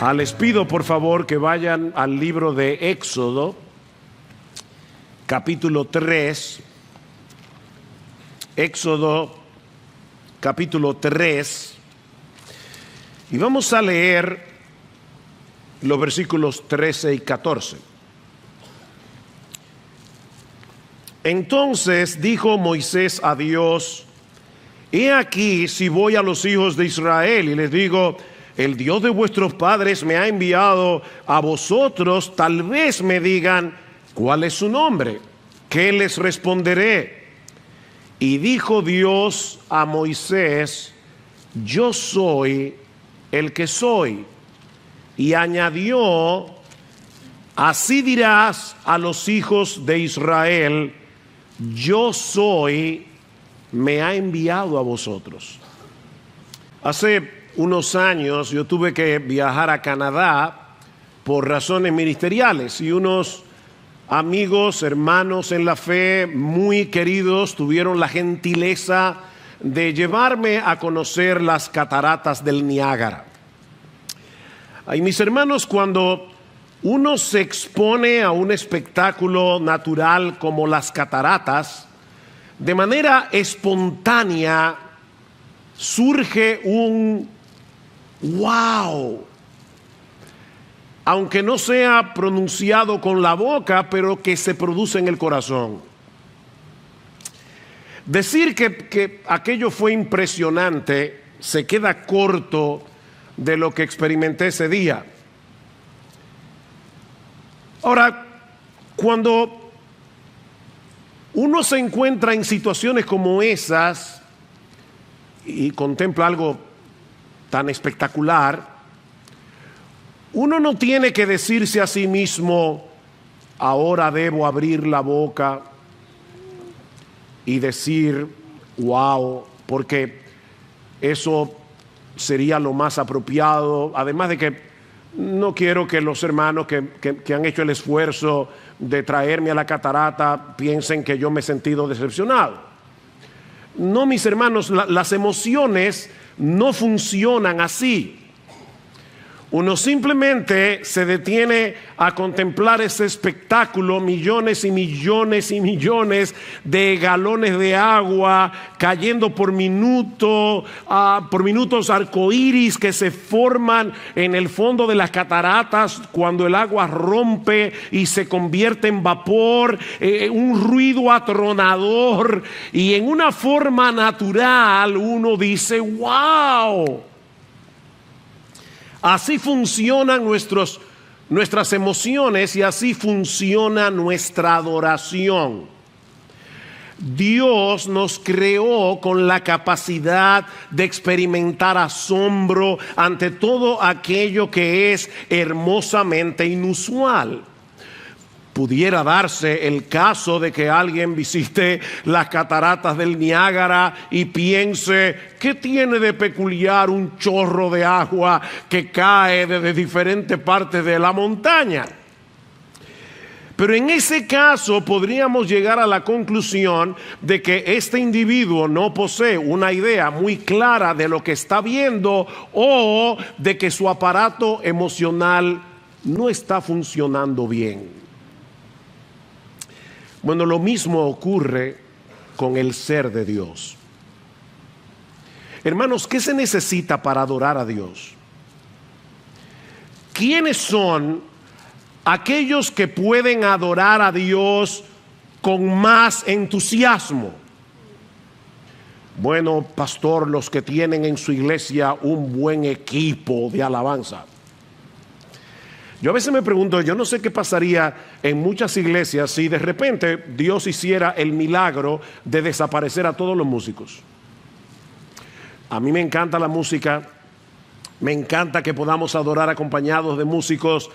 Les pido por favor que vayan al libro de Éxodo, capítulo 3. Éxodo, capítulo 3. Y vamos a leer los versículos 13 y 14. Entonces dijo Moisés a Dios: he aquí, si voy a los hijos de Israel y les digo, el Dios de vuestros padres me ha enviado a vosotros, tal vez me digan, ¿cuál es su nombre? ¿Qué les responderé? Y dijo Dios a Moisés: yo soy el que soy. Y añadió: así dirás a los hijos de Israel, yo soy, me ha enviado a vosotros. Hace unos años yo tuve que viajar a Canadá por razones ministeriales y unos amigos, hermanos en la fe muy queridos tuvieron la gentileza de llevarme a conocer las cataratas del Niágara. Y mis hermanos, cuando uno se expone a un espectáculo natural como las cataratas, de manera espontánea surge un wow, aunque no sea pronunciado con la boca, pero que se produce en el corazón. Decir que aquello fue impresionante se queda corto de lo que experimenté ese día. Ahora, cuando uno se encuentra en situaciones como esas y contempla algo tan espectacular, uno no tiene que decirse a sí mismo, ahora debo abrir la boca y decir wow, porque eso sería lo más apropiado. Además de que no quiero que los hermanos que han hecho el esfuerzo de traerme a la catarata piensen que yo me he sentido decepcionado. No, mis hermanos, las emociones no funcionan así. Uno simplemente se detiene a contemplar ese espectáculo, millones y millones y millones de galones de agua cayendo por minutos arcoíris que se forman en el fondo de las cataratas cuando el agua rompe y se convierte en vapor, un ruido atronador, y en una forma natural uno dice wow. Así funcionan nuestras emociones y así funciona nuestra adoración. Dios nos creó con la capacidad de experimentar asombro ante todo aquello que es hermosamente inusual. Pudiera darse el caso de que alguien visite las cataratas del Niágara y piense, ¿qué tiene de peculiar un chorro de agua que cae desde diferentes partes de la montaña? Pero en ese caso podríamos llegar a la conclusión de que este individuo no posee una idea muy clara de lo que está viendo, o de que su aparato emocional no está funcionando bien. Bueno, lo mismo ocurre con el ser de Dios. Hermanos, ¿qué se necesita para adorar a Dios? ¿Quiénes son aquellos que pueden adorar a Dios con más entusiasmo? Bueno, pastor, los que tienen en su iglesia un buen equipo de alabanza. Yo a veces me pregunto, yo no sé qué pasaría en muchas iglesias si de repente Dios hiciera el milagro de desaparecer a todos los músicos. A mí me encanta la música, me encanta que podamos adorar acompañados de músicos,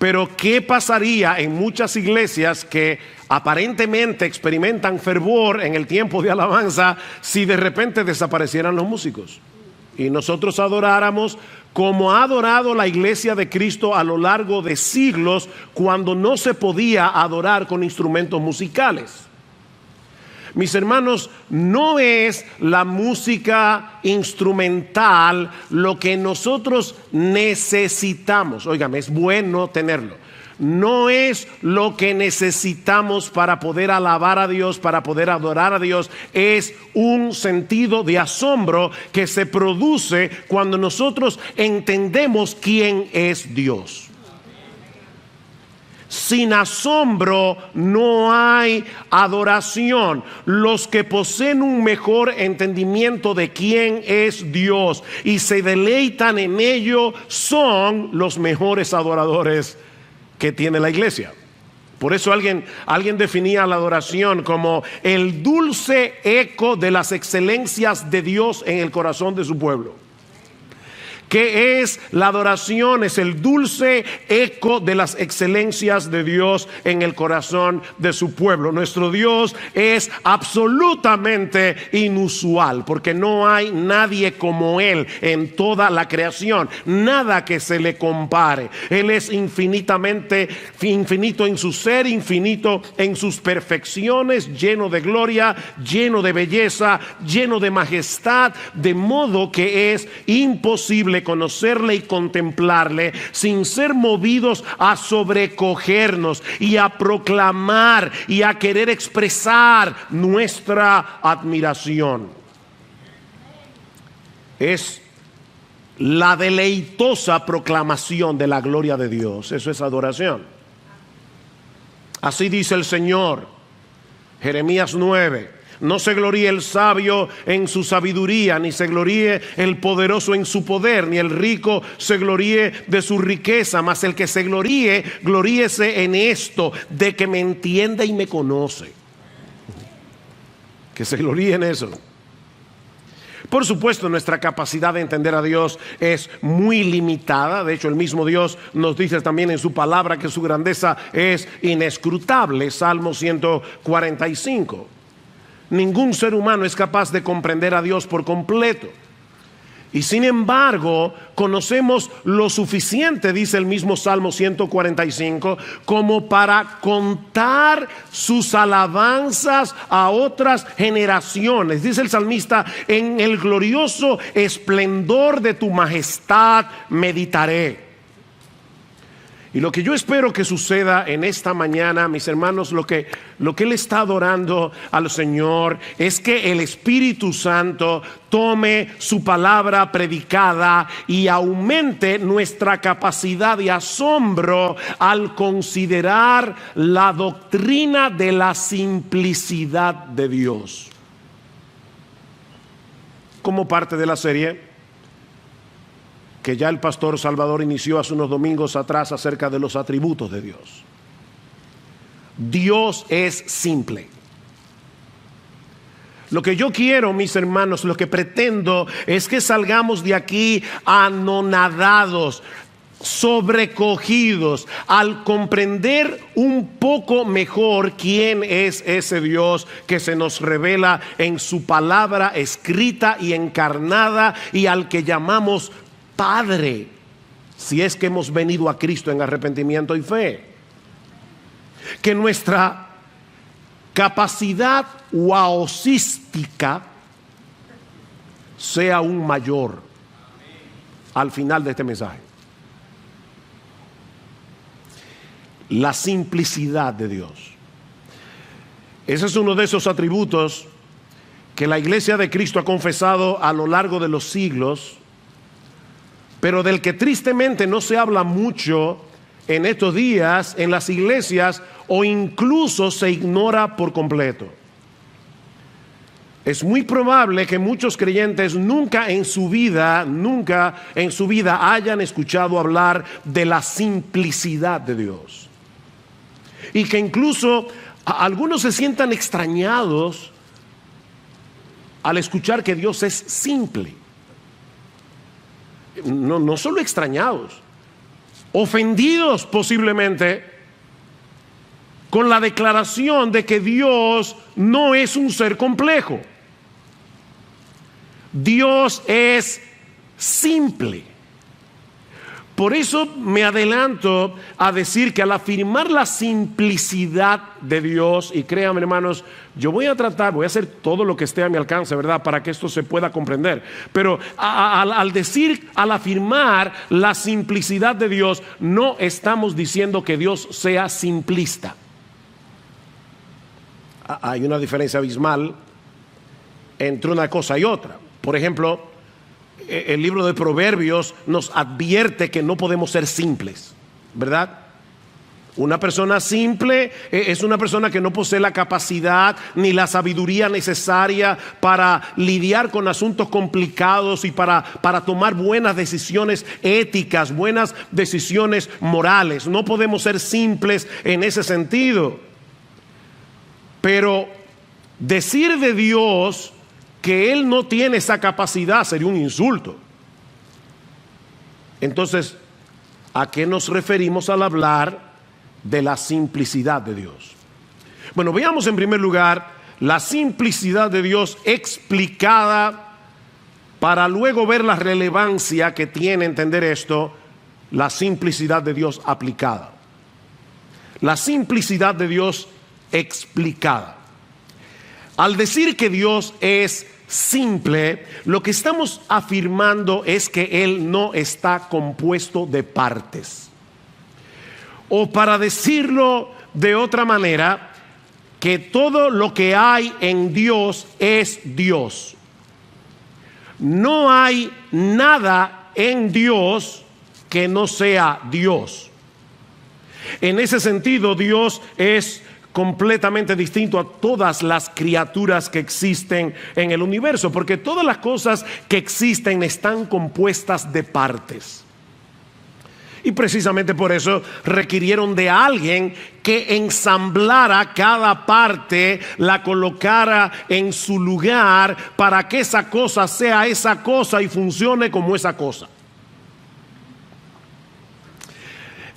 pero ¿qué pasaría en muchas iglesias que aparentemente experimentan fervor en el tiempo de alabanza si de repente desaparecieran los músicos y nosotros adoráramos como ha adorado la iglesia de Cristo a lo largo de siglos, cuando no se podía adorar con instrumentos musicales? Mis hermanos, no es la música instrumental lo que nosotros necesitamos. Óigame, es bueno tenerlo. No es lo que necesitamos para poder alabar a Dios, para poder adorar a Dios. Es un sentido de asombro que se produce cuando nosotros entendemos quién es Dios. Sin asombro no hay adoración. Los que poseen un mejor entendimiento de quién es Dios y se deleitan en ello son los mejores adoradores que tiene la iglesia. Por eso alguien definía la adoración como el dulce eco de las excelencias de Dios en el corazón de su pueblo. ¿Qué es la adoración? Es el dulce eco de las excelencias de Dios en el corazón de su pueblo. Nuestro Dios es absolutamente inusual, porque no hay nadie como Él en toda la creación, nada que se le compare. Él es infinito en su ser, infinito en sus perfecciones, lleno de gloria, lleno de belleza, lleno de majestad, de modo que es imposible conocerle y contemplarle sin ser movidos a sobrecogernos y a proclamar y a querer expresar nuestra admiración. Es la deleitosa proclamación de la gloria de Dios. Eso es adoración. Así dice el Señor, Jeremías 9. No se gloríe el sabio en su sabiduría, ni se gloríe el poderoso en su poder, ni el rico se gloríe de su riqueza, mas el que se gloríe, gloríese en esto, de que me entienda y me conoce. Que se gloríe en eso. Por supuesto, nuestra capacidad de entender a Dios es muy limitada. De hecho, el mismo Dios nos dice también en su palabra que su grandeza es inescrutable. Salmo 145. Ningún ser humano es capaz de comprender a Dios por completo. Y sin embargo, conocemos lo suficiente, dice el mismo Salmo 145, como para contar sus alabanzas a otras generaciones. Dice el salmista, en el glorioso esplendor de tu majestad meditaré. Y lo que yo espero que suceda en esta mañana, mis hermanos, lo que Él está adorando al Señor es que el Espíritu Santo tome su palabra predicada y aumente nuestra capacidad de asombro al considerar la doctrina de la simplicidad de Dios. Como parte de la serie que ya el pastor Salvador inició hace unos domingos atrás acerca de los atributos de Dios. Dios es simple. Lo que yo quiero, mis hermanos, lo que pretendo es que salgamos de aquí anonadados, sobrecogidos, al comprender un poco mejor quién es ese Dios que se nos revela en su palabra escrita y encarnada, y al que llamamos Padre, si es que hemos venido a Cristo en arrepentimiento y fe. Que nuestra capacidad waosística sea aún mayor al final de este mensaje. La simplicidad de Dios. Ese es uno de esos atributos que la iglesia de Cristo ha confesado a lo largo de los siglos, pero del que tristemente no se habla mucho en estos días en las iglesias, o incluso se ignora por completo. Es muy probable que muchos creyentes nunca en su vida hayan escuchado hablar de la simplicidad de Dios. Y que incluso algunos se sientan extrañados al escuchar que Dios es simple. No solo extrañados, ofendidos posiblemente con la declaración de que Dios no es un ser complejo. Dios es simple. por eso me adelanto a decir que al afirmar la simplicidad de Dios, y créanme hermanos, yo voy a hacer todo lo que esté a mi alcance, ¿verdad?, para que esto se pueda comprender. Pero al afirmar la simplicidad de Dios, no estamos diciendo que Dios sea simplista. Hay una diferencia abismal entre una cosa y otra. Por ejemplo, el libro de Proverbios nos advierte que no podemos ser simples, ¿verdad? Una persona simple es una persona que no posee la capacidad ni la sabiduría necesaria para lidiar con asuntos complicados y para tomar buenas decisiones éticas, buenas decisiones morales. No podemos ser simples en ese sentido. Pero decir de Dios que Él no tiene esa capacidad sería un insulto. Entonces, ¿a qué nos referimos al hablar de la simplicidad de Dios? Bueno, veamos en primer lugar la simplicidad de Dios explicada, para luego ver la relevancia que tiene entender esto, la simplicidad de Dios aplicada. La simplicidad de Dios explicada. Al decir que Dios es simple, lo que estamos afirmando es que Él no está compuesto de partes. O para decirlo de otra manera, que todo lo que hay en Dios es Dios. No hay nada en Dios que no sea Dios. En ese sentido, Dios es completamente distinto a todas las criaturas que existen en el universo, porque todas las cosas que existen están compuestas de partes. Y precisamente por eso requirieron de alguien que ensamblara cada parte, la colocara en su lugar para que esa cosa sea esa cosa y funcione como esa cosa.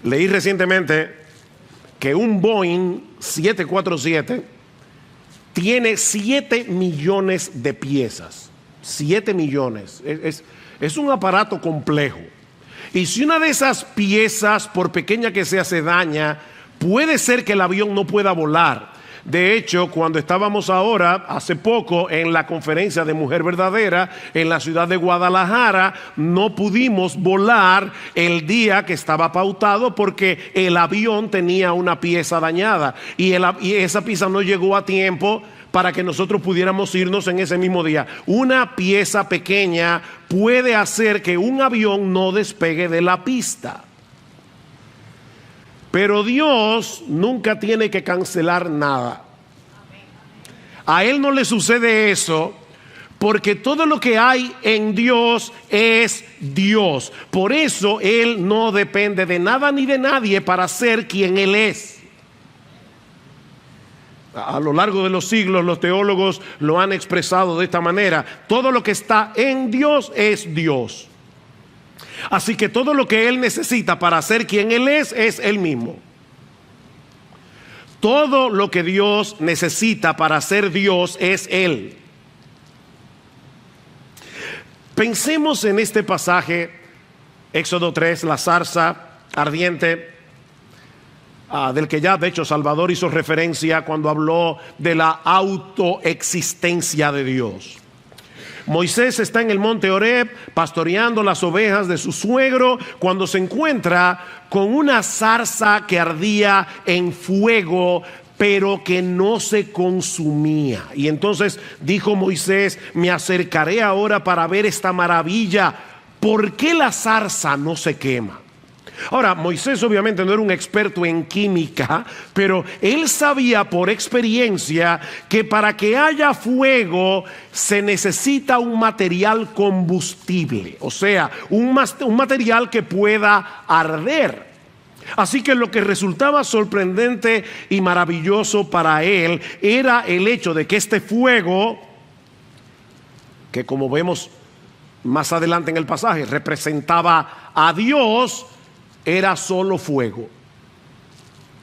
Leí recientemente que un Boeing 747 tiene 7 millones de piezas. 7 millones. Es un aparato complejo. Y si una de esas piezas, por pequeña que sea, se daña, puede ser que el avión no pueda volar. De hecho, cuando estábamos ahora, hace poco, en la conferencia de Mujer Verdadera en la ciudad de Guadalajara, no pudimos volar el día que estaba pautado porque el avión tenía una pieza dañada y esa pieza no llegó a tiempo para que nosotros pudiéramos irnos en ese mismo día. Una pieza pequeña puede hacer que un avión no despegue de la pista. Pero Dios nunca tiene que cancelar nada. A Él no le sucede eso, porque todo lo que hay en Dios es Dios. Por eso Él no depende de nada ni de nadie para ser quien Él es. A lo largo de los siglos los teólogos lo han expresado de esta manera: todo lo que está en Dios es Dios. Así que todo lo que Él necesita para ser quien Él es Él mismo. Todo lo que Dios necesita para ser Dios es Él. Pensemos en este pasaje, Éxodo 3, la zarza ardiente, del que ya de hecho Salvador hizo referencia cuando habló de la autoexistencia de Dios. Moisés está en el monte Horeb pastoreando las ovejas de su suegro cuando se encuentra con una zarza que ardía en fuego, pero que no se consumía. Y entonces dijo Moisés: me acercaré ahora para ver esta maravilla. ¿Por qué la zarza no se quema? Ahora, Moisés obviamente no era un experto en química, pero él sabía por experiencia que para que haya fuego se necesita un material combustible, o sea, un material que pueda arder. Así que lo que resultaba sorprendente y maravilloso para él era el hecho de que este fuego, que como vemos más adelante en el pasaje representaba a Dios, era solo fuego,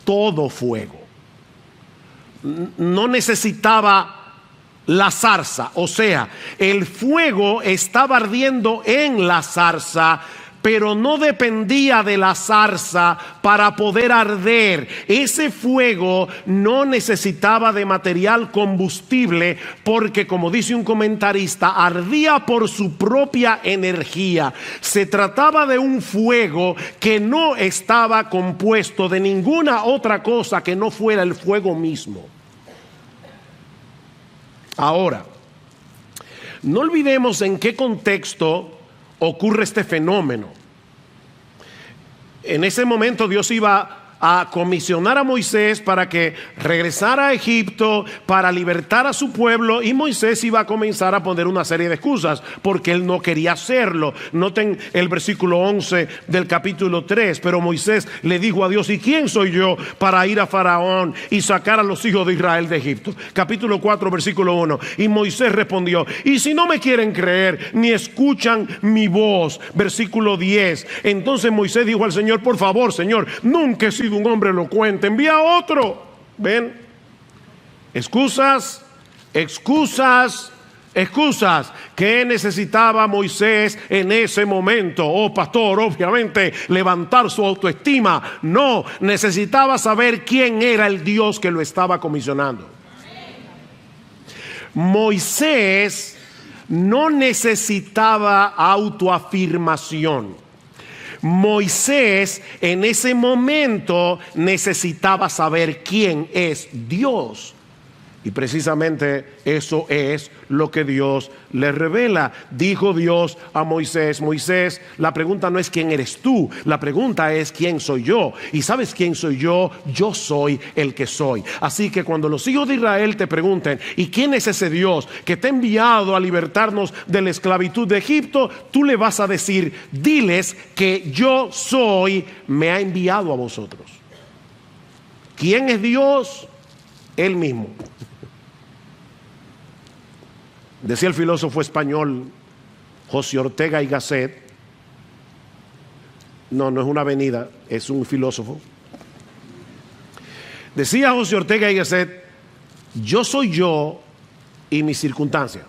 todo fuego. No necesitaba la zarza, o sea, el fuego estaba ardiendo en la zarza, pero no dependía de la zarza para poder arder. Ese fuego no necesitaba de material combustible porque, como dice un comentarista, ardía por su propia energía. Se trataba de un fuego que no estaba compuesto de ninguna otra cosa que no fuera el fuego mismo. Ahora, no olvidemos en qué contexto ocurre este fenómeno. En ese momento Dios iba a comisionar a Moisés para que regresara a Egipto para libertar a su pueblo, y Moisés iba a comenzar a poner una serie de excusas porque él no quería hacerlo. Noten el versículo 11 del capítulo 3. Pero Moisés le dijo a Dios: ¿y quién soy yo para ir a Faraón y sacar a los hijos de Israel de Egipto? Capítulo 4 versículo 1. Y Moisés respondió: ¿y si no me quieren creer ni escuchan mi voz? Versículo 10. Entonces Moisés dijo al Señor: por favor, Señor, nunca he sido un hombre elocuente, envía a otro. ¿Ven? Excusas, excusas, excusas. ¿Qué necesitaba Moisés en ese momento? Oh, pastor, obviamente levantar su autoestima. No, necesitaba saber quién era el Dios que lo estaba comisionando. Moisés no necesitaba autoafirmación. Moisés en ese momento necesitaba saber quién es Dios. Y precisamente eso es lo que Dios le revela. Dijo Dios a Moisés: Moisés, la pregunta no es quién eres tú, la pregunta es quién soy yo. ¿Y sabes quién soy yo? Yo soy el que soy. Así que cuando los hijos de Israel te pregunten: ¿y quién es ese Dios que te ha enviado a libertarnos de la esclavitud de Egipto? Tú le vas a decir: diles que yo soy, me ha enviado a vosotros. ¿Quién es Dios? Él mismo. Decía el filósofo español José Ortega y Gasset. No es una avenida, es un filósofo. Decía José Ortega y Gasset: yo soy yo y mis circunstancias.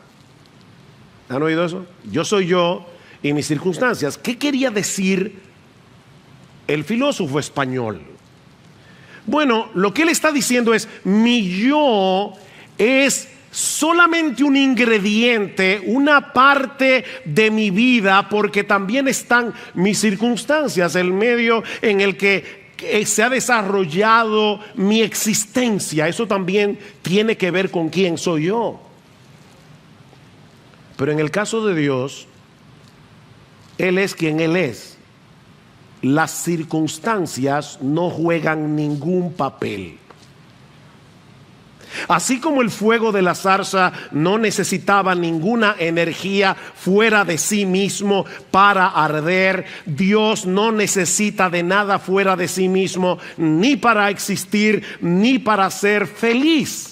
¿Han oído eso? Yo soy yo y mis circunstancias. ¿Qué quería decir el filósofo español? Bueno, lo que él está diciendo es: mi yo es solamente un ingrediente, una parte de mi vida, porque también están mis circunstancias, el medio en el que se ha desarrollado mi existencia. Eso también tiene que ver con quién soy yo. Pero en el caso de Dios, Él es quien Él es. Las circunstancias no juegan ningún papel. Así como el fuego de la zarza no necesitaba ninguna energía fuera de sí mismo para arder, Dios no necesita de nada fuera de sí mismo, ni para existir, ni para ser feliz.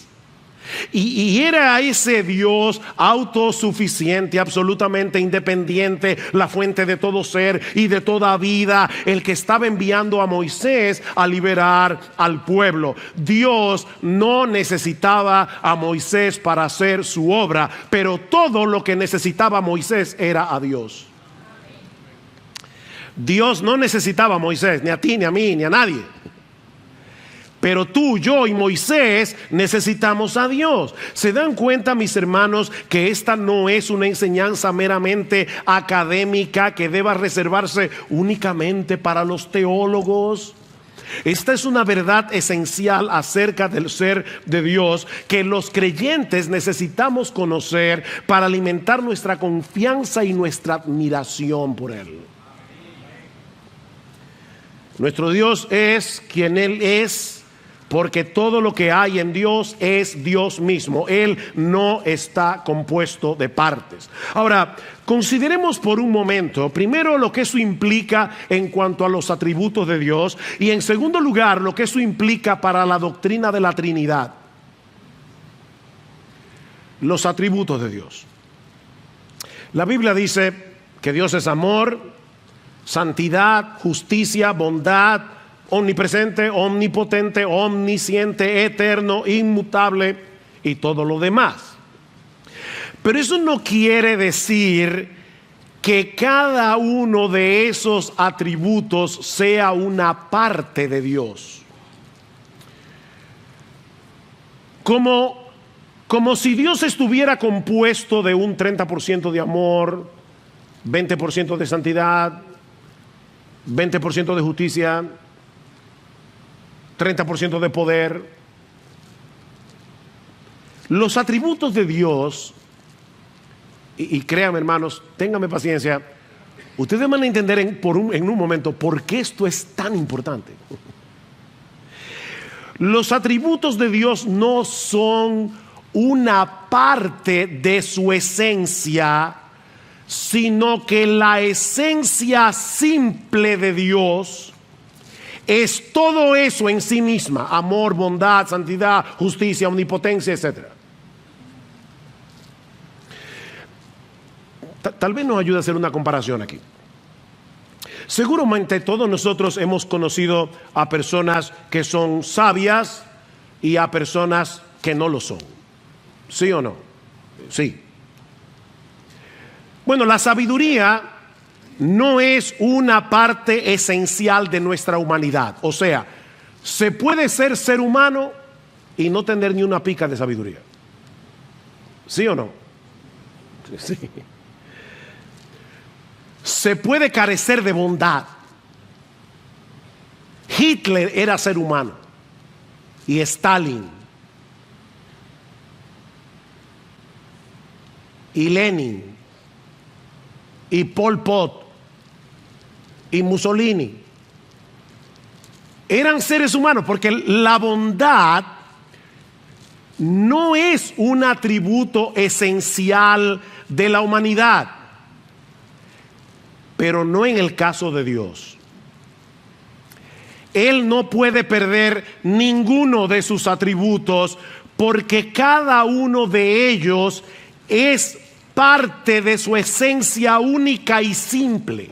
Y era ese Dios autosuficiente, absolutamente independiente, la fuente de todo ser y de toda vida, el que estaba enviando a Moisés a liberar al pueblo. Dios no necesitaba a Moisés para hacer su obra, pero todo lo que necesitaba Moisés era a Dios. Dios no necesitaba a Moisés, ni a ti, ni a mí, ni a nadie. Pero tú, yo y Moisés necesitamos a Dios. ¿Se dan cuenta, mis hermanos, que esta no es una enseñanza meramente académica que deba reservarse únicamente para los teólogos? Esta es una verdad esencial acerca del ser de Dios que los creyentes necesitamos conocer para alimentar nuestra confianza y nuestra admiración por Él. Nuestro Dios es quien Él es, porque todo lo que hay en Dios es Dios mismo. Él no está compuesto de partes. Ahora, consideremos por un momento, primero, lo que eso implica en cuanto a los atributos de Dios, y en segundo lugar, lo que eso implica para la doctrina de la Trinidad. Los atributos de Dios. La Biblia dice que Dios es amor, santidad, justicia, bondad, omnipresente, omnipotente, omnisciente, eterno, inmutable y todo lo demás. Pero eso no quiere decir que cada uno de esos atributos sea una parte de Dios. Como si Dios estuviera compuesto de un 30% de amor, 20% de santidad, 20% de justicia, 30% de poder. Los atributos de Dios, y créanme hermanos, ténganme paciencia, ustedes van a entender en un momento por qué esto es tan importante. Los atributos de Dios no son una parte de su esencia, sino que la esencia simple de Dios es todo eso en sí misma: amor, bondad, santidad, justicia, omnipotencia, etc. Tal vez nos ayude a hacer una comparación aquí. Seguramente todos nosotros hemos conocido a personas que son sabias y a personas que no lo son. ¿Sí o no? Sí. Bueno, la sabiduría no es una parte esencial de nuestra humanidad. O sea, se puede ser humano y no tener ni una pizca de sabiduría. ¿Sí o no? Sí. Se puede carecer de bondad. Hitler era ser humano, y Stalin, y Lenin, y Pol Pot, y Mussolini. Eran seres humanos, porque la bondad no es un atributo esencial de la humanidad. Pero no en el caso de Dios. Él no puede perder ninguno de sus atributos, porque cada uno de ellos es parte de su esencia única y simple.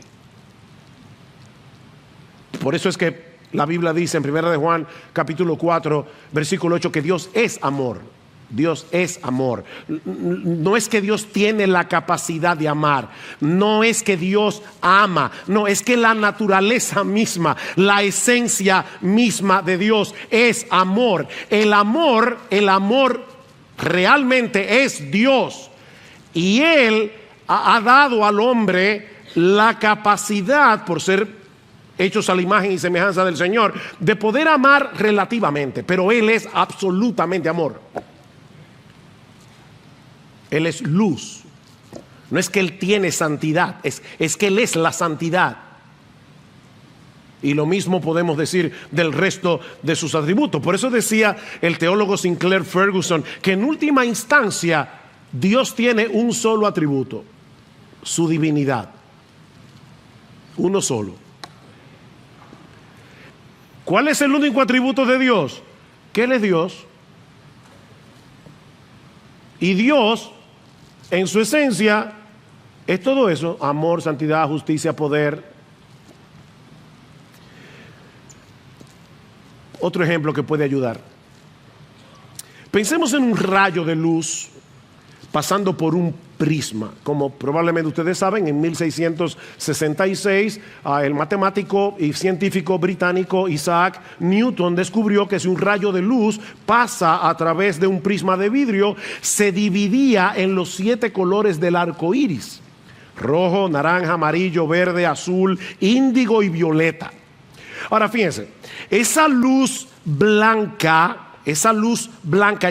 Por eso es que la Biblia dice en 1 de Juan capítulo 4 versículo 8 que Dios es amor. Dios es amor. No es que Dios tiene la capacidad de amar, no es que Dios ama, no, es que la naturaleza misma, la esencia misma de Dios es amor. El amor realmente es Dios, y Él ha dado al hombre la capacidad, por ser hechos a la imagen y semejanza del Señor, de poder amar relativamente, pero Él es absolutamente amor. Él es luz. No es que Él tiene santidad, es que Él es la santidad. Y lo mismo podemos decir del resto de sus atributos. Por eso decía el teólogo Sinclair Ferguson que en última instancia Dios tiene un solo atributo: su divinidad. Uno solo. ¿Cuál es el único atributo de Dios? Que Él es Dios. Y Dios, en su esencia, es todo eso: amor, santidad, justicia, poder. Otro ejemplo que puede ayudar. Pensemos en un rayo de luz pasando por un prisma. Como probablemente ustedes saben, en 1666 el matemático y científico británico Isaac Newton descubrió que si un rayo de luz pasa a través de un prisma de vidrio, se dividía en los 7 colores del arco iris: rojo, naranja, amarillo, verde, azul, índigo y violeta. Ahora fíjense, esa luz blanca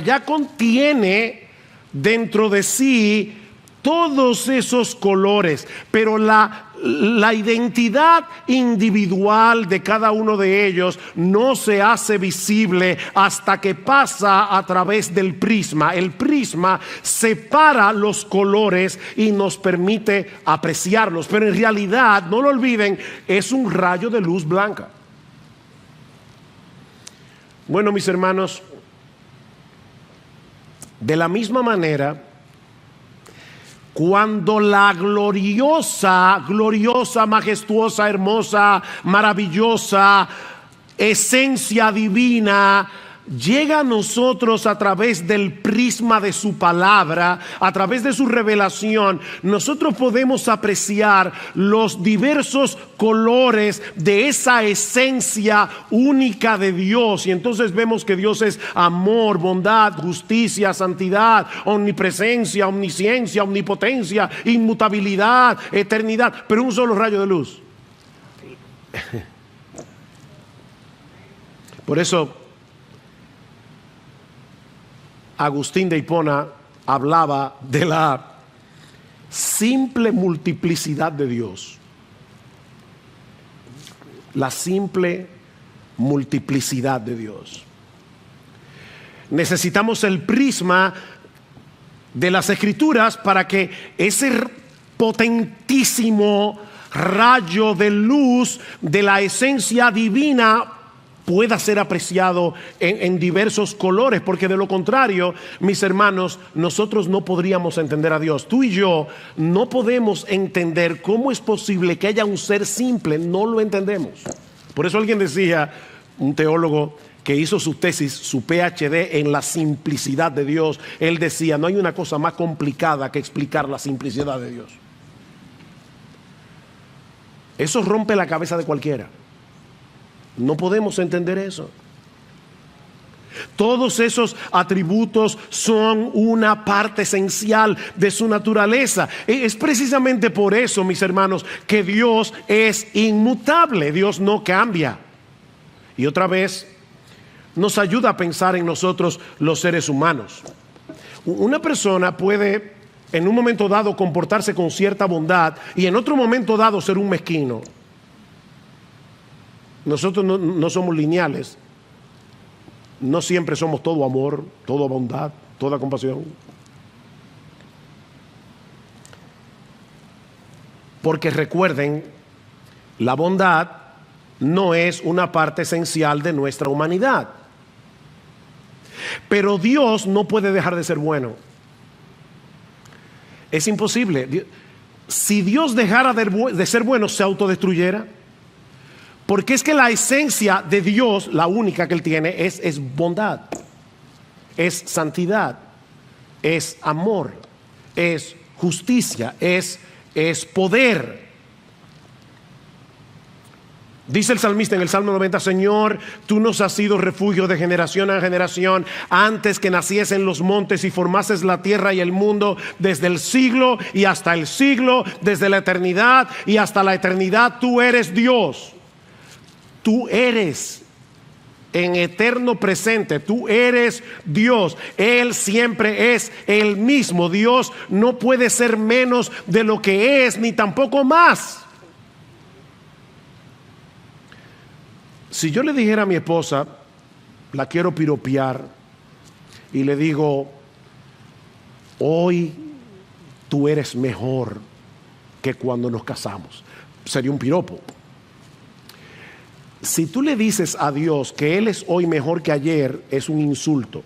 ya contiene dentro de sí todos esos colores, pero la identidad individual de cada uno de ellos no se hace visible hasta que pasa a través del prisma. El prisma separa los colores y nos permite apreciarlos, pero en realidad, no lo olviden, es un rayo de luz blanca. Bueno, mis hermanos, de la misma manera, cuando la gloriosa, majestuosa, hermosa, maravillosa esencia divina llega a nosotros a través del prisma de su palabra, a través de su revelación, nosotros podemos apreciar los diversos colores de esa esencia única de Dios. Y entonces vemos que Dios es amor, bondad, justicia, santidad, omnipresencia, omnisciencia, omnipotencia, inmutabilidad, eternidad, pero un solo rayo de luz. Por eso Agustín de Hipona hablaba de la simple multiplicidad de Dios. La simple multiplicidad de Dios. Necesitamos el prisma de las Escrituras para que ese potentísimo rayo de luz de la esencia divina pueda ser apreciado en diversos colores, porque de lo contrario, mis hermanos, nosotros no podríamos entender a Dios. Tú y yo no podemos entender cómo es posible que haya un ser simple, no lo entendemos. Por eso alguien decía, un teólogo que hizo su tesis, su PhD en la simplicidad de Dios, él decía, no hay una cosa más complicada que explicar la simplicidad de Dios. Eso rompe la cabeza de cualquiera. No podemos entender eso. Todos esos atributos son una parte esencial de su naturaleza. Es precisamente por eso, mis hermanos, que Dios es inmutable. Dios no cambia. Y otra vez, nos ayuda a pensar en nosotros los seres humanos. Una persona puede en un momento dado comportarse con cierta bondad y en otro momento dado ser un mezquino. Nosotros no somos lineales. No siempre somos todo amor, toda bondad, toda compasión. Porque recuerden, la bondad no es una parte esencial de nuestra humanidad. Pero Dios no puede dejar de ser bueno. Es imposible. Si Dios dejara de ser bueno, se autodestruyera. Porque es que la esencia de Dios, la única que Él tiene, es bondad, es santidad, es amor, es justicia, es poder. Dice el salmista en el Salmo 90, Señor, tú nos has sido refugio de generación a generación, antes que naciesen los montes y formases la tierra y el mundo, desde el siglo y hasta el siglo, desde la eternidad y hasta la eternidad, tú eres Dios. Tú eres en eterno presente, tú eres Dios. Él siempre es el mismo. Dios no puede ser menos de lo que es, ni tampoco más. Si yo le dijera a mi esposa, la quiero piropear, y le digo, hoy tú eres mejor que cuando nos casamos, sería un piropo. Si tú le dices a Dios que Él es hoy mejor que ayer, es un insulto.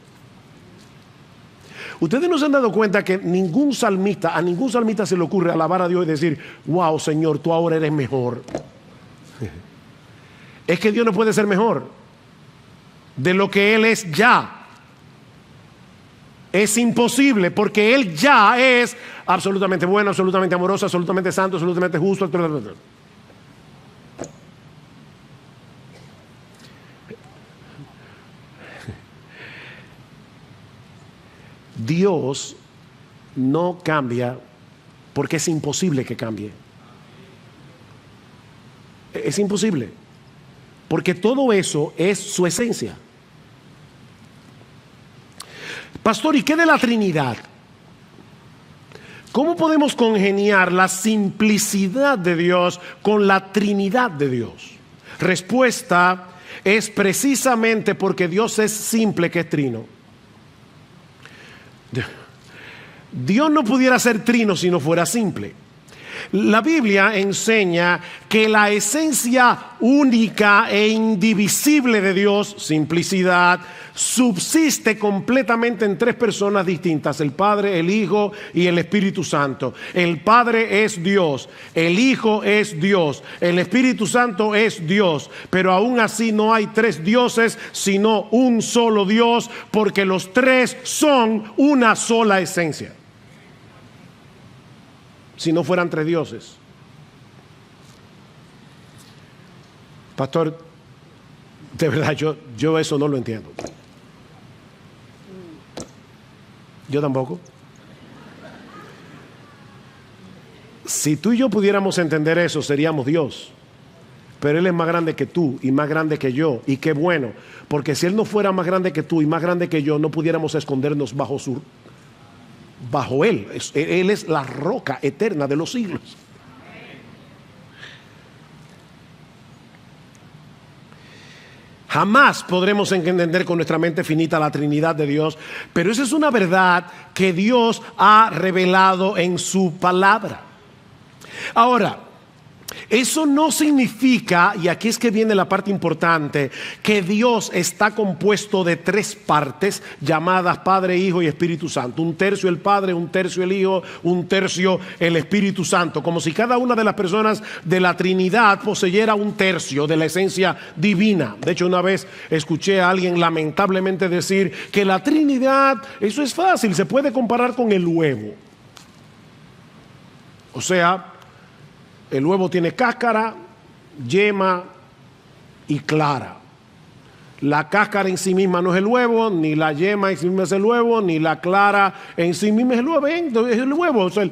Ustedes no se han dado cuenta que a ningún salmista se le ocurre alabar a Dios y decir, wow, Señor, tú ahora eres mejor. Es que Dios no puede ser mejor de lo que Él es ya. Es imposible, porque Él ya es absolutamente bueno, absolutamente amoroso, absolutamente santo, absolutamente justo, absolutamente. Dios no cambia porque es imposible que cambie. Es imposible, porque todo eso es su esencia. Pastor, ¿y qué de la Trinidad? ¿Cómo podemos congeniar la simplicidad de Dios con la Trinidad de Dios? Respuesta es precisamente porque Dios es simple que es trino. Dios no pudiera ser trino si no fuera simple. La Biblia enseña que la esencia única e indivisible de Dios, simplicidad, subsiste completamente en tres personas distintas: el Padre, el Hijo y el Espíritu Santo. El Padre es Dios, el Hijo es Dios, el Espíritu Santo es Dios, pero aún así no hay tres dioses, sino un solo Dios, porque los tres son una sola esencia. Si no fueran tres dioses. Pastor, de verdad yo eso no lo entiendo. Yo tampoco. Si tú y yo pudiéramos entender eso, seríamos Dios. Pero Él es más grande que tú y más grande que yo. Y qué bueno, porque si Él no fuera más grande que tú y más grande que yo, no pudiéramos escondernos bajo Él. Él es la roca eterna de los siglos. Jamás podremos entender con nuestra mente finita la Trinidad de Dios, pero esa es una verdad que Dios ha revelado en su palabra. Ahora, eso no significa, y aquí es que viene la parte importante, que Dios está compuesto de tres partes llamadas Padre, Hijo y Espíritu Santo. Un tercio el Padre, un tercio el Hijo, un tercio el Espíritu Santo. Como si cada una de las personas de la Trinidad poseyera un tercio de la esencia divina. De hecho, una vez escuché a alguien lamentablemente decir que la Trinidad, eso es fácil, se puede comparar con el huevo. O sea, el huevo tiene cáscara, yema y clara. La cáscara en sí misma no es el huevo, ni la yema en sí misma es el huevo, ni la clara en sí misma es el huevo. Es el huevo. O sea,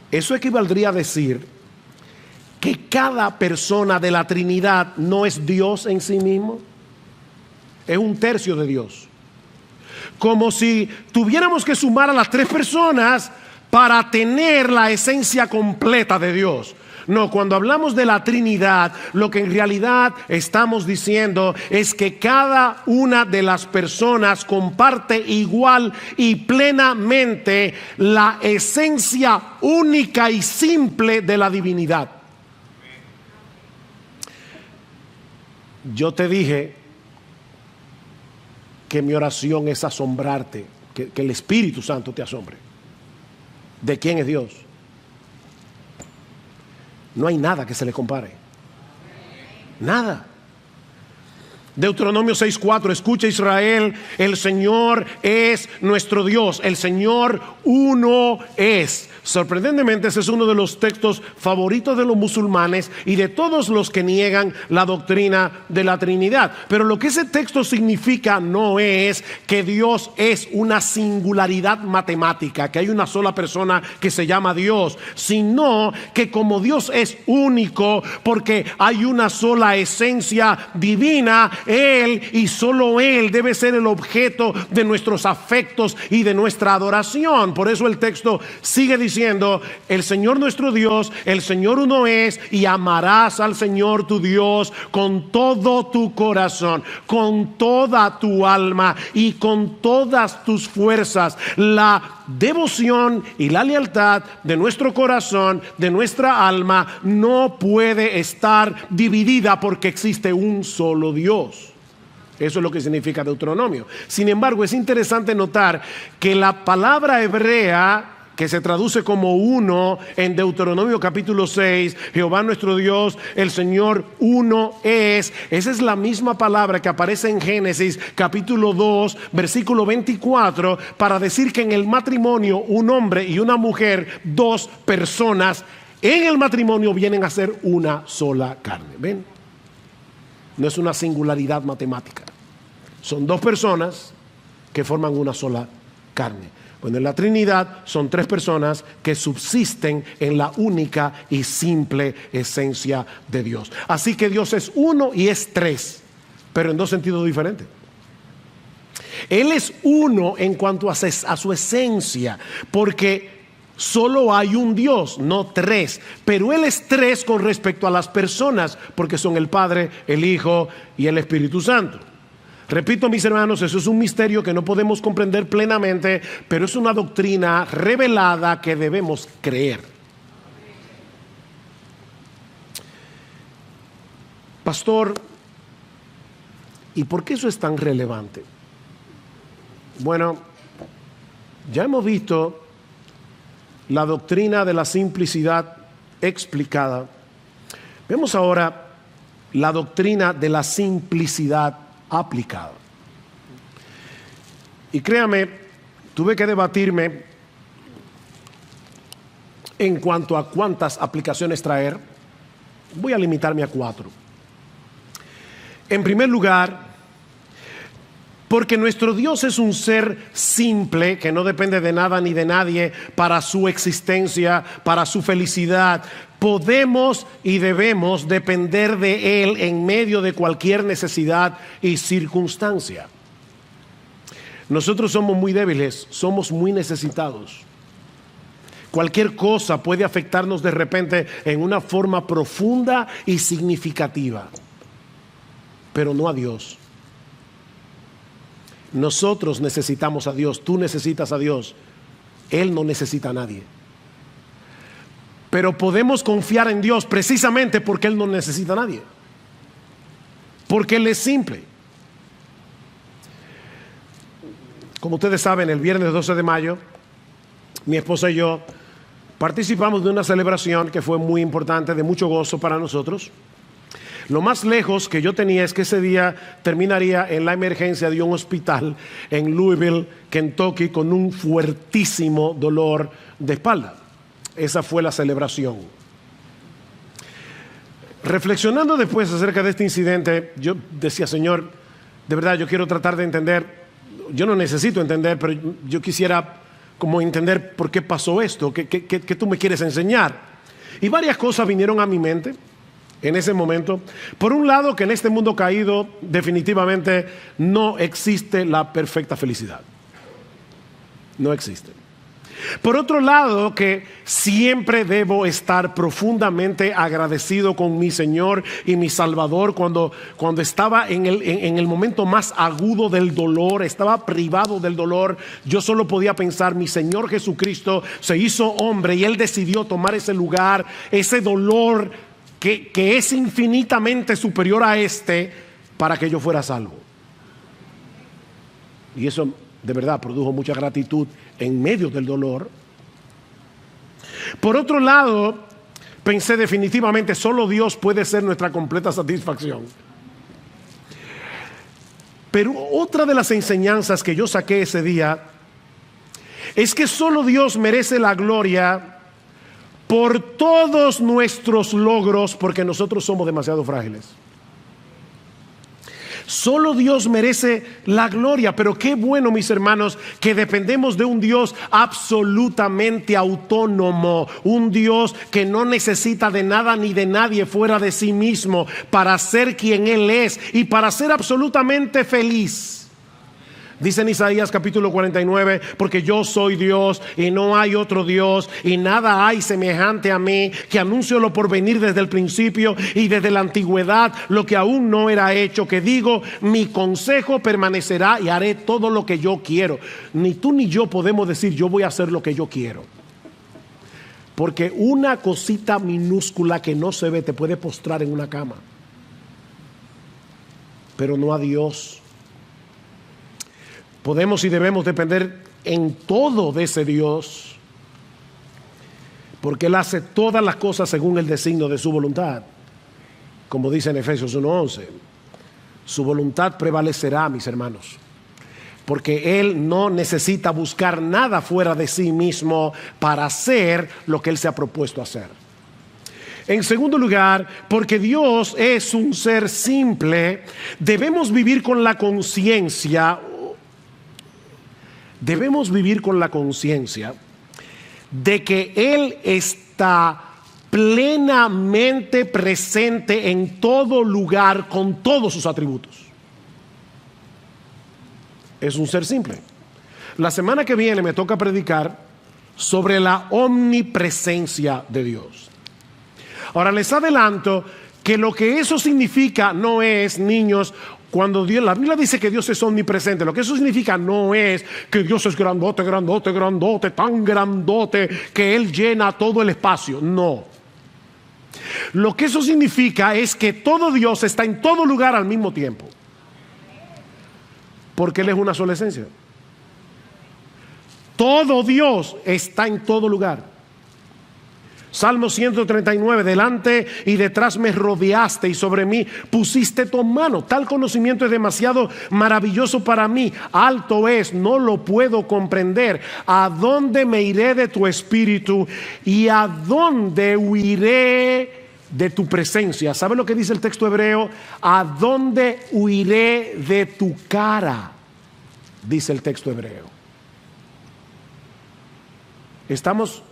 eso equivaldría a decir que cada persona de la Trinidad no es Dios en sí mismo. Es un tercio de Dios. Como si tuviéramos que sumar a las tres personas para tener la esencia completa de Dios. No, cuando hablamos de la Trinidad, lo que en realidad estamos diciendo es que cada una de las personas comparte igual y plenamente la esencia única y simple de la divinidad. Yo te dije que mi oración es asombrarte, que el Espíritu Santo te asombre. ¿De quién es Dios? No hay nada que se le compare. Nada. Deuteronomio 6:4, escucha Israel, el Señor es nuestro Dios, el Señor uno es. Sorprendentemente, ese es uno de los textos favoritos de los musulmanes y de todos los que niegan la doctrina de la Trinidad. Pero lo que ese texto significa no es que Dios es una singularidad matemática, que hay una sola persona que se llama Dios, sino que como Dios es único, porque hay una sola esencia divina, Él y solo Él debe ser el objeto de nuestros afectos y de nuestra adoración. Por eso el texto sigue diciendo: el Señor nuestro Dios, el Señor uno es, y amarás al Señor tu Dios con todo tu corazón, con toda tu alma y con todas tus fuerzas. La devoción y la lealtad de nuestro corazón, de nuestra alma, no puede estar dividida porque existe un solo Dios. Eso es lo que significa Deuteronomio. Sin embargo, es interesante notar que la palabra hebrea que se traduce como uno en Deuteronomio capítulo 6, Jehová nuestro Dios, el Señor uno es. Esa es la misma palabra que aparece en Génesis capítulo 2, versículo 24, para decir que en el matrimonio un hombre y una mujer, dos personas, en el matrimonio vienen a ser una sola carne. ¿Ven? No es una singularidad matemática. Son dos personas que forman una sola carne. Bueno, en la Trinidad son tres personas que subsisten en la única y simple esencia de Dios. Así que Dios es uno y es tres, pero en dos sentidos diferentes. Él es uno en cuanto a su esencia, porque solo hay un Dios, no tres. Pero Él es tres con respecto a las personas, porque son el Padre, el Hijo y el Espíritu Santo. Repito, mis hermanos, eso es un misterio que no podemos comprender plenamente, pero es una doctrina revelada que debemos creer. Pastor, ¿y por qué eso es tan relevante? Bueno, ya hemos visto la doctrina de la simplicidad explicada. Vemos ahora la doctrina de la simplicidad aplicada. Y créame, tuve que debatirme en cuanto a cuántas aplicaciones traer. Voy a limitarme a 4. En primer lugar, porque nuestro Dios es un ser simple que no depende de nada ni de nadie para su existencia, para su felicidad. Podemos y debemos depender de Él en medio de cualquier necesidad y circunstancia. Nosotros somos muy débiles, somos muy necesitados. Cualquier cosa puede afectarnos de repente en una forma profunda y significativa, pero no a Dios. Nosotros necesitamos a Dios, tú necesitas a Dios, Él no necesita a nadie. Pero podemos confiar en Dios precisamente porque Él no necesita a nadie, porque Él es simple. Como ustedes saben, el viernes 12 de mayo, mi esposa y yo participamos de una celebración que fue muy importante, de mucho gozo para nosotros. Lo más lejos que yo tenía es que ese día terminaría en la emergencia de un hospital en Louisville, Kentucky, con un fuertísimo dolor de espalda. Esa fue la celebración. Reflexionando después acerca de este incidente, yo decía, Señor, de verdad yo quiero tratar de entender, yo no necesito entender, pero yo quisiera como entender por qué pasó esto, qué tú me quieres enseñar. Y varias cosas vinieron a mi mente en ese momento. Por un lado, que en este mundo caído definitivamente no existe la perfecta felicidad. No existe. Por otro lado, que siempre debo estar profundamente agradecido con mi Señor y mi Salvador cuando estaba en el momento más agudo del dolor, estaba privado del dolor. Yo solo podía pensar, mi Señor Jesucristo se hizo hombre y Él decidió tomar ese lugar, ese dolor que es infinitamente superior a este, para que yo fuera salvo. Y eso de verdad produjo mucha gratitud en medio del dolor. Por otro lado, pensé definitivamente, solo Dios puede ser nuestra completa satisfacción. Pero otra de las enseñanzas que yo saqué ese día es que solo Dios merece la gloria por todos nuestros logros, porque nosotros somos demasiado frágiles. Solo Dios merece la gloria, pero qué bueno, mis hermanos, que dependemos de un Dios absolutamente autónomo, un Dios que no necesita de nada ni de nadie fuera de sí mismo para ser quien Él es y para ser absolutamente feliz. Dice en Isaías capítulo 49, porque yo soy Dios y no hay otro Dios y nada hay semejante a mí, que anuncio lo por venir desde el principio y desde la antigüedad, lo que aún no era hecho, que digo, mi consejo permanecerá y haré todo lo que yo quiero. Ni tú ni yo podemos decir, yo voy a hacer lo que yo quiero. Porque una cosita minúscula que no se ve te puede postrar en una cama. Pero no a Dios. Podemos y debemos depender en todo de ese Dios, porque Él hace todas las cosas según el designio de su voluntad. Como dice en Efesios 1:11, su voluntad prevalecerá, mis hermanos, porque Él no necesita buscar nada fuera de sí mismo para hacer lo que Él se ha propuesto hacer. En segundo lugar, porque Dios es un ser simple, debemos vivir con la conciencia. Debemos vivir con la conciencia de que Él está plenamente presente en todo lugar con todos sus atributos. Es un ser simple. La semana que viene me toca predicar sobre la omnipresencia de Dios. Ahora les adelanto que lo que eso significa no es, niños, Cuando la Biblia dice que Dios es omnipresente, lo que eso significa no es que Dios es grandote, grandote, grandote, tan grandote que Él llena todo el espacio. No. Lo que eso significa es que todo Dios está en todo lugar al mismo tiempo. Porque Él es una sola esencia. Todo Dios está en todo lugar. Salmo 139, delante y detrás me rodeaste y sobre mí pusiste tu mano. Tal conocimiento es demasiado maravilloso para mí. Alto es, no lo puedo comprender. ¿A dónde me iré de tu espíritu y a dónde huiré de tu presencia? ¿Sabe lo que dice el texto hebreo? ¿A dónde huiré de tu cara? Dice el texto hebreo. Estamos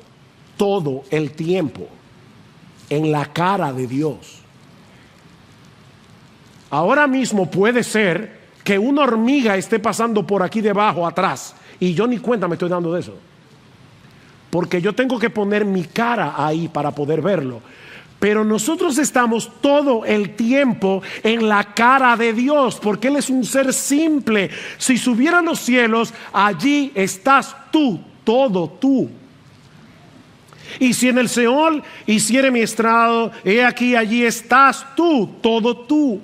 todo el tiempo en la cara de Dios. Ahora mismo puede ser que una hormiga esté pasando por aquí debajo, atrás, y yo ni cuenta me estoy dando de eso, porque yo tengo que poner mi cara ahí para poder verlo. Pero nosotros estamos todo el tiempo en la cara de Dios, porque Él es un ser simple. Si subieran los cielos, allí estás tú, todo tú. Y si en el Seol hiciere mi estrado, he aquí allí estás tú, todo tú.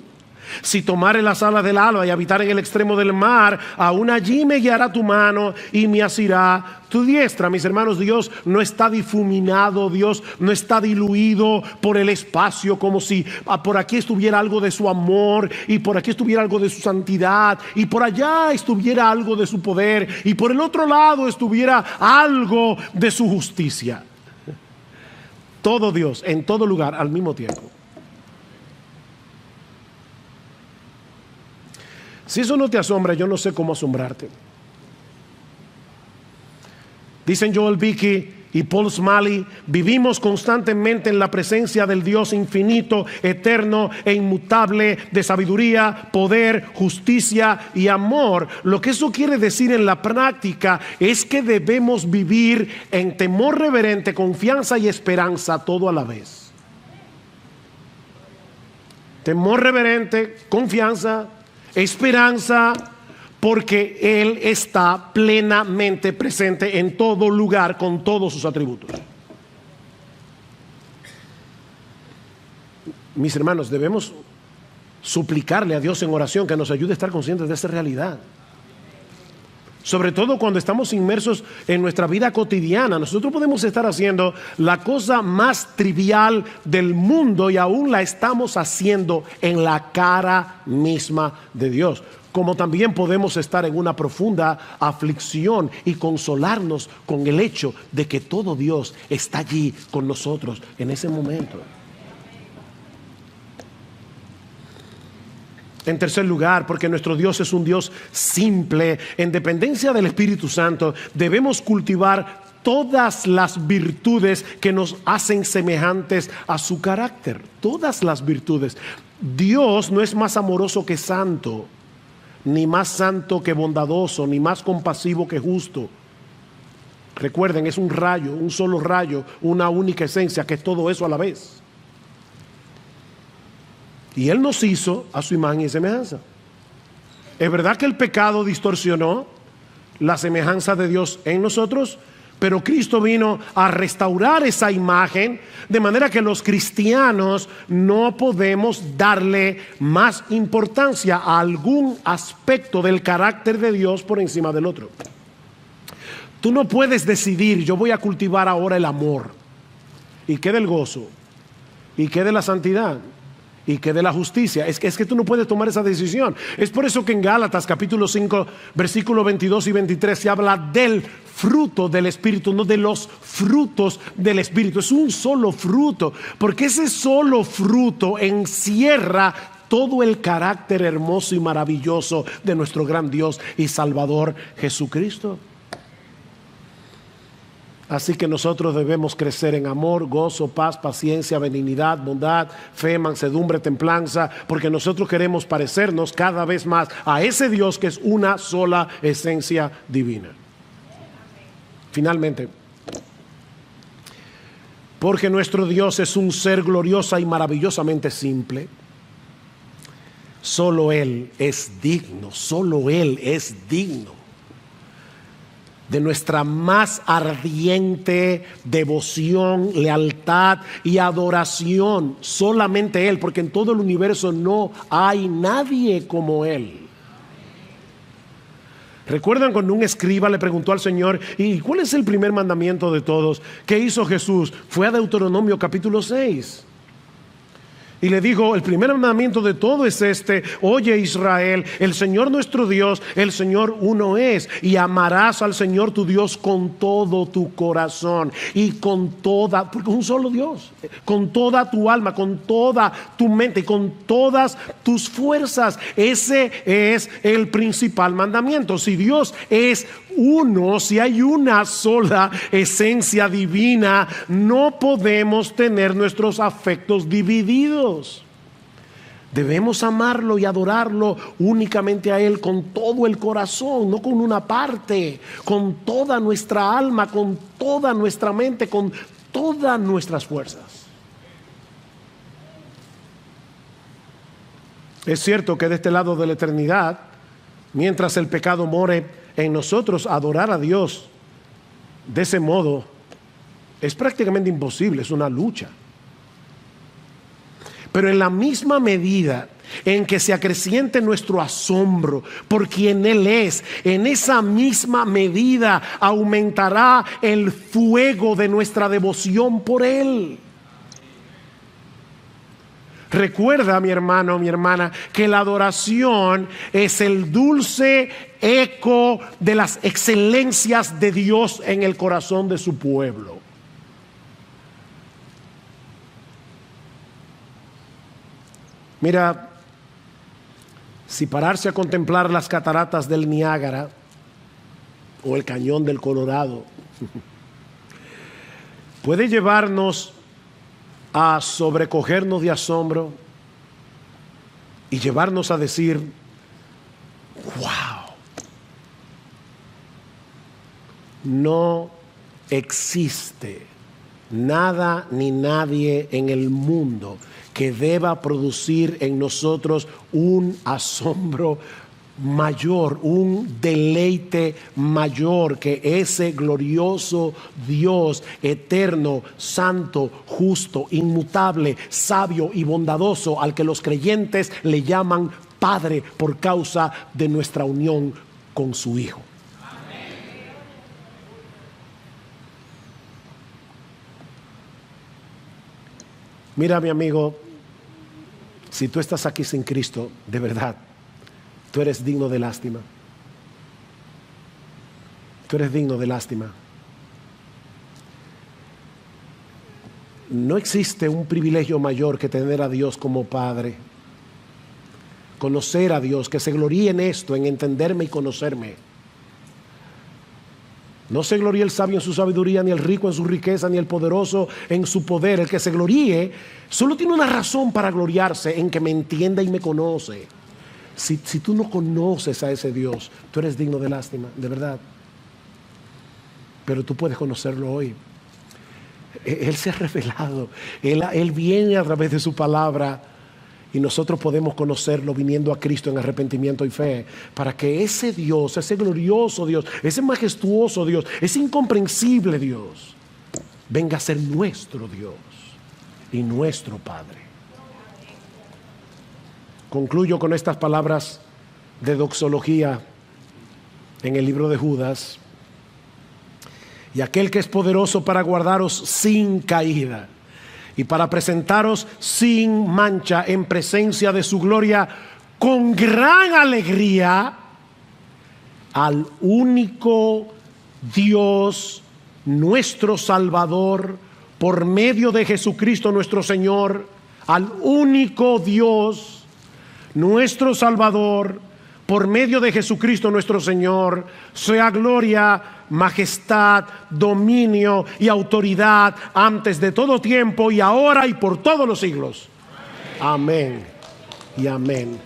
Si tomare las alas del alba y habitar en el extremo del mar, aún allí me guiará tu mano y me asirá tu diestra. Mis hermanos, Dios no está difuminado, Dios no está diluido por el espacio, como si por aquí estuviera algo de su amor y por aquí estuviera algo de su santidad y por allá estuviera algo de su poder y por el otro lado estuviera algo de su justicia. Todo Dios en todo lugar al mismo tiempo. Si eso no te asombra, yo no sé cómo asombrarte. Dicen Joel Beeke y Paul Smalley, vivimos constantemente en la presencia del Dios infinito, eterno e inmutable, de sabiduría, poder, justicia y amor. Lo que eso quiere decir en la práctica es que debemos vivir en temor reverente, confianza y esperanza todo a la vez. Temor reverente, confianza, esperanza, porque Él está plenamente presente en todo lugar con todos sus atributos. Mis hermanos, debemos suplicarle a Dios en oración que nos ayude a estar conscientes de esa realidad. Sobre todo cuando estamos inmersos en nuestra vida cotidiana. Nosotros podemos estar haciendo la cosa más trivial del mundo y aún la estamos haciendo en la cara misma de Dios. Como también podemos estar en una profunda aflicción y consolarnos con el hecho de que todo Dios está allí con nosotros en ese momento. En tercer lugar, porque nuestro Dios es un Dios simple, en dependencia del Espíritu Santo, debemos cultivar todas las virtudes que nos hacen semejantes a su carácter. Todas las virtudes. Dios no es más amoroso que santo, ni más santo que bondadoso, ni más compasivo que justo. Recuerden, es un rayo, un solo rayo, una única esencia, que es todo eso a la vez. Y Él nos hizo a su imagen y semejanza. Es verdad que el pecado distorsionó la semejanza de Dios en nosotros, pero Cristo vino a restaurar esa imagen, de manera que los cristianos no podemos darle más importancia a algún aspecto del carácter de Dios por encima del otro. Tú no puedes decidir, yo voy a cultivar ahora el amor, y qué del gozo, y qué de la santidad, y que de la justicia. Es que tú no puedes tomar esa decisión. Es por eso que en Gálatas capítulo 5 versículos 22 y 23 se habla del fruto del Espíritu, no de los frutos del Espíritu. Es un solo fruto, porque ese solo fruto encierra todo el carácter hermoso y maravilloso de nuestro gran Dios y Salvador Jesucristo. Así que nosotros debemos crecer en amor, gozo, paz, paciencia, benignidad, bondad, fe, mansedumbre, templanza, porque nosotros queremos parecernos cada vez más a ese Dios que es una sola esencia divina. Finalmente, porque nuestro Dios es un ser gloriosa y maravillosamente simple, Solo Él es digno, solo Él es digno de nuestra más ardiente devoción, lealtad y adoración. Solamente Él, porque en todo el universo no hay nadie como Él. ¿Recuerdan cuando un escriba le preguntó al Señor: ¿y cuál es el primer mandamiento de todos? ¿Qué hizo Jesús? Fue a Deuteronomio capítulo 6. Y le dijo: el primer mandamiento de todo es este: oye Israel, el Señor nuestro Dios, el Señor uno es, y amarás al Señor tu Dios con todo tu corazón y con toda, porque un solo Dios, con toda tu alma, con toda tu mente y con todas tus fuerzas. Ese es el principal mandamiento. Si Dios es uno, si hay una sola esencia divina, no podemos tener nuestros afectos divididos. Debemos amarlo y adorarlo únicamente a Él con todo el corazón, no con una parte, con toda nuestra alma, con toda nuestra mente, con todas nuestras fuerzas. Es cierto que de este lado de la eternidad, mientras el pecado more en nosotros, adorar a Dios de ese modo es prácticamente imposible, es una lucha. Pero en la misma medida en que se acreciente nuestro asombro por quien Él es, en esa misma medida aumentará el fuego de nuestra devoción por Él. Recuerda, mi hermano, mi hermana, que la adoración es el dulce eco de las excelencias de Dios en el corazón de su pueblo. Mira, si pararse a contemplar las cataratas del Niágara o el cañón del Colorado puede llevarnos a sobrecogernos de asombro y llevarnos a decir: wow, no existe nada ni nadie en el mundo que deba producir en nosotros un asombro mayor, un deleite mayor que ese glorioso Dios eterno, santo, justo, inmutable, sabio y bondadoso, al que los creyentes le llaman Padre por causa de nuestra unión con su Hijo. Mira, mi amigo, si tú estás aquí sin Cristo, de verdad, tú eres digno de lástima. Tú eres digno de lástima. No existe un privilegio mayor que tener a Dios como Padre. Conocer a Dios, que se gloríe en esto, en entenderme y conocerme. No se gloríe el sabio en su sabiduría, ni el rico en su riqueza, ni el poderoso en su poder. El que se gloríe solo tiene una razón para gloriarse: en que me entienda y me conoce. Si tú no conoces a ese Dios, tú eres digno de lástima, de verdad. Pero tú puedes conocerlo hoy. Él se ha revelado. Él viene a través de su palabra. Y nosotros podemos conocerlo viniendo a Cristo en arrepentimiento y fe, para que ese Dios, ese glorioso Dios, ese majestuoso Dios, ese incomprensible Dios, venga a ser nuestro Dios y nuestro Padre. Concluyo con estas palabras de doxología en el libro de Judas: y aquel que es poderoso para guardaros sin caída y para presentaros sin mancha en presencia de su gloria con gran alegría, al único Dios, nuestro Salvador, por medio de Jesucristo nuestro Señor, al único Dios, nuestro Salvador, por medio de Jesucristo nuestro Señor, sea gloria, majestad, dominio y autoridad antes de todo tiempo y ahora y por todos los siglos. Amén y amén.